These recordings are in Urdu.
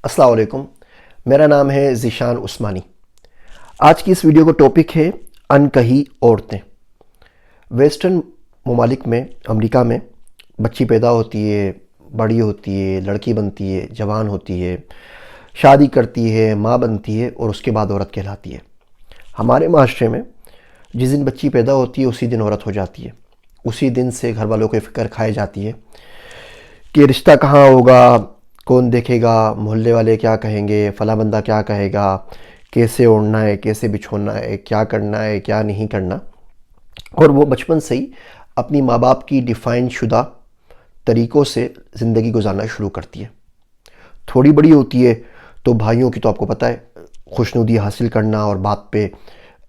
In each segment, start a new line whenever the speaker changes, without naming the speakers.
السلام علیکم، میرا نام ہے ذیشان عثمانی۔ آج کی اس ویڈیو کا ٹاپک ہے انکہی عورتیں۔ ویسٹرن ممالک میں، امریکہ میں بچی پیدا ہوتی ہے، بڑی ہوتی ہے، لڑکی بنتی ہے، جوان ہوتی ہے، شادی کرتی ہے، ماں بنتی ہے اور اس کے بعد عورت کہلاتی ہے۔ ہمارے معاشرے میں جس دن بچی پیدا ہوتی ہے اسی دن عورت ہو جاتی ہے۔ اسی دن سے گھر والوں کی فکر کھائی جاتی ہے کہ رشتہ کہاں ہوگا، کون دیکھے گا، محلے والے کیا کہیں گے، فلاں بندہ کیا کہے گا، کیسے اوڑھنا ہے، کیسے بچھونا ہے، کیا کرنا ہے، کیا نہیں کرنا۔ اور وہ بچپن سے ہی اپنی ماں باپ کی ڈیفائن شدہ طریقوں سے زندگی گزارنا شروع کرتی ہے۔ تھوڑی بڑی ہوتی ہے تو بھائیوں کی تو آپ کو پتہ ہے، خوشنودی حاصل کرنا اور بات پہ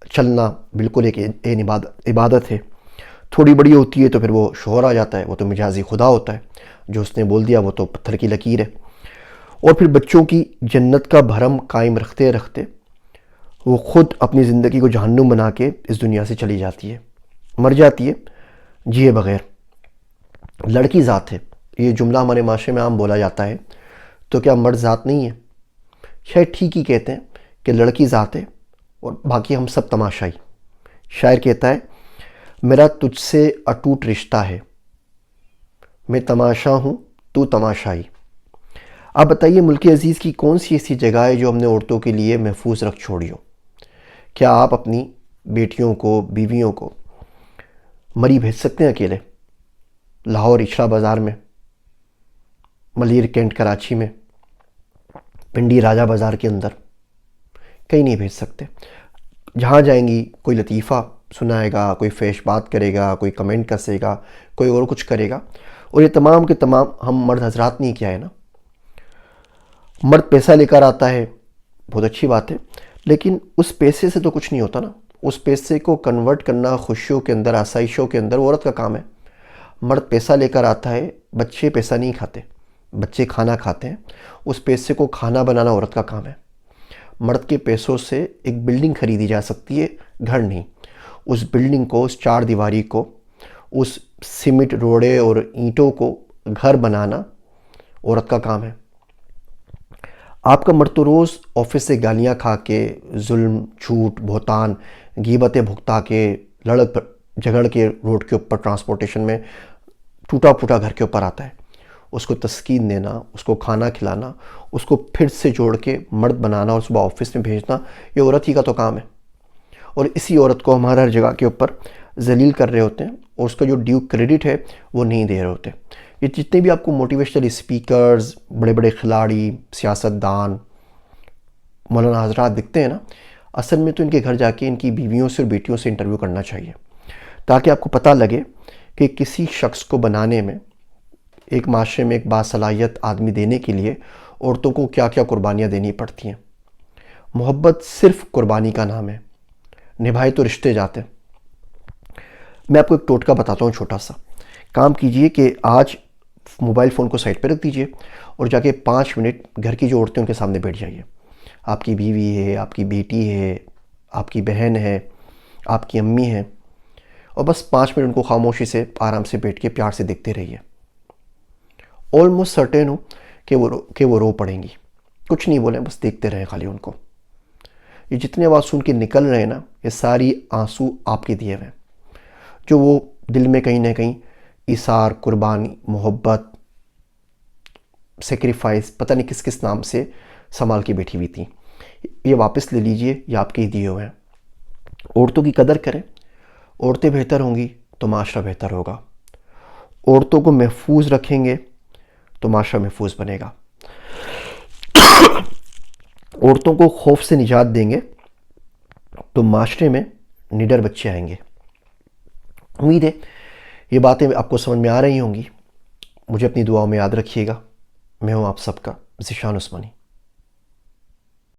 چلنا بالکل ایک عبادت ہے۔ تھوڑی بڑی ہوتی ہے تو پھر وہ شوہر آ جاتا ہے، وہ تو مجازی خدا ہوتا ہے، جو اس نے بول دیا وہ تو پتھر کی لکیر ہے۔ اور پھر بچوں کی جنت کا بھرم قائم رکھتے رکھتے وہ خود اپنی زندگی کو جہنم بنا کے اس دنیا سے چلی جاتی ہے، مر جاتی ہے جیے بغیر۔ لڑکی ذات ہے، یہ جملہ ہمارے معاشرے میں عام بولا جاتا ہے، تو کیا مرد ذات نہیں ہے؟ شاید ٹھیک ہی کہتے ہیں کہ لڑکی ذات ہے اور باقی ہم سب تماشائی۔ شاعر کہتا ہے، میرا تجھ سے اٹوٹ رشتہ ہے، میں تماشا ہوں تو تماشائی۔ آپ بتائیے، ملک عزیز کی کون سی ایسی جگہ ہے جو ہم نے عورتوں کے لیے محفوظ رکھ چھوڑی ہو؟ کیا آپ اپنی بیٹیوں کو، بیویوں کو مری بھیج سکتے ہیں اکیلے؟ لاہور اچھلا بازار میں، ملیر کینٹ کراچی میں، پنڈی راجہ بازار کے اندر کہیں نہیں بھیج سکتے۔ جہاں جائیں گی کوئی لطیفہ سنائے گا، کوئی فحش بات کرے گا، کوئی کمنٹ کسے گا، کوئی اور کچھ کرے گا۔ اور یہ تمام کے تمام ہم مرد حضرات نہیں کیا ہے نا۔ مرد پیسہ لے کر آتا ہے، بہت اچھی بات ہے، لیکن اس پیسے سے تو کچھ نہیں ہوتا نا۔ اس پیسے کو کنورٹ کرنا خوشیوں کے اندر، آسائشوں کے اندر، عورت کا کام ہے۔ مرد پیسہ لے کر آتا ہے، بچے پیسہ نہیں کھاتے، بچے کھانا کھاتے ہیں۔ اس پیسے کو کھانا بنانا عورت کا کام ہے۔ مرد کے پیسوں سے ایک بلڈنگ خریدی جا سکتی ہے، گھر نہیں۔ اس بلڈنگ کو، اس چار دیواری کو، اس سیمنٹ روڑے اور اینٹوں کو گھر بنانا عورت کا کام ہے۔ آپ کا مرد تو روز آفس سے گالیاں کھا کے، ظلم، جھوٹ، بہتان، غیبتیں بھگتا کے، لڑ جھگڑ کے روڈ کے اوپر ٹرانسپورٹیشن میں ٹوٹا پھوٹا گھر کے اوپر آتا ہے۔ اس کو تسکین دینا، اس کو کھانا کھلانا، اس کو پھر سے جوڑ کے مرد بنانا اور صبح آفس میں بھیجنا، یہ عورت ہی کا تو کام ہے۔ اور اسی عورت کو ہمارا ہر جگہ کے اوپر ذلیل کر رہے ہوتے ہیں اور اس کا جو ڈیو کریڈٹ ہے وہ نہیں دے رہے ہوتے۔ یہ جتنے بھی آپ کو موٹیویشنل اسپیکرز، بڑے بڑے کھلاڑی، سیاستدان، مولانا حضرات دکھتے ہیں نا، اصل میں تو ان کے گھر جا کے ان کی بیویوں سے اور بیٹیوں سے انٹرویو کرنا چاہیے، تاکہ آپ کو پتہ لگے کہ کسی شخص کو بنانے میں، ایک معاشرے میں ایک باصلاحیت آدمی دینے کے لیے عورتوں کو کیا کیا قربانیاں دینی پڑتی ہیں۔ محبت صرف قربانی کا نام ہے، نبھائے تو رشتے جاتے ہیں۔ میں آپ کو ایک ٹوٹکا بتاتا ہوں چھوٹا سا۔ کام کیجئے کہ آج موبائل فون کو سائڈ پہ رکھ دیجئے اور جا کے 5 منٹ گھر کی جو عورتیں ان کے سامنے بیٹھ جائیے۔ آپ کی بیوی ہے، آپ کی بیٹی ہے، آپ کی بہن ہے، آپ کی امی ہے، اور بس 5 منٹ ان کو خاموشی سے آرام سے بیٹھ کے پیار سے دیکھتے رہیے۔ آلموسٹ سرٹین ہو کہ وہ رو پڑیں گی۔ کچھ نہیں بولیں، بس دیکھتے رہیں خالی ان کو۔ یہ جتنے آواز سن کے نکل رہے ہیں نا، یہ ساری آنسو آپ کے دیے ہوئے ہیں، جو وہ دل میں کہیں نہ کہیں ایثار، قربانی، محبت، سیکریفائس، پتہ نہیں کس کس نام سے سنبھال کے بیٹھی ہوئی تھی۔ یہ واپس لے لیجئے، یہ آپ کے ہی دیے ہوئے ہیں۔ عورتوں کی قدر کریں۔ عورتیں بہتر ہوں گی تو معاشرہ بہتر ہوگا۔ عورتوں کو محفوظ رکھیں گے تو معاشرہ محفوظ بنے گا۔ عورتوں کو خوف سے نجات دیں گے تو معاشرے میں نڈر بچے آئیں گے۔ امید ہے یہ باتیں آپ کو سمجھ میں آ رہی ہوں گی۔ مجھے اپنی دعاؤں میں یاد رکھیے گا۔ میں ہوں آپ سب کا ذیشان عثمانی۔